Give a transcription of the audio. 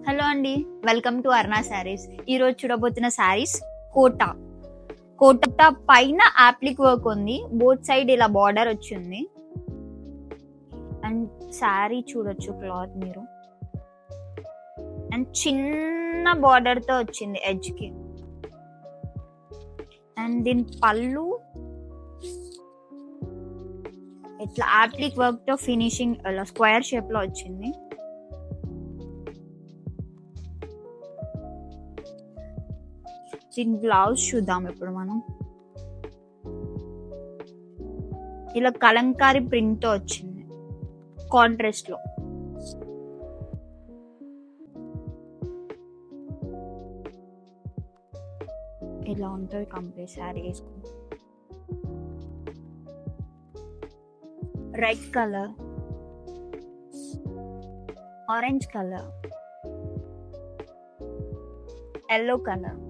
Hello అండి, welcome to అర్నా saris. ఈరోజు చూడబోతున్న saris quota. Quota పైన యాప్లిక్ వర్క్ ఉంది, బోత్ సైడ్ ఇలా బార్డర్ వచ్చింది. అండ్ శారీ చూడొచ్చు క్లాత్ మీరు. అండ్ చిన్న బార్డర్ తో వచ్చింది ఎడ్జ్ కి. అండ్ దీని పళ్ళు ఇట్లా యాప్లిక్ వర్క్ తో ఫినిషింగ్ ఇలా స్క్వేర్ షేప్ లో వచ్చింది. దీని బ్లౌజ్ చూద్దాం ఇప్పుడు మనం. ఇలా కలంకారీ ప్రింట్ తో వచ్చింది కాంట్రాస్ట్ లో. ఇలా ఉంటుంది కంప్లీట్ శారీ వేసుకుంది. Red colour, orange colour, yellow colour,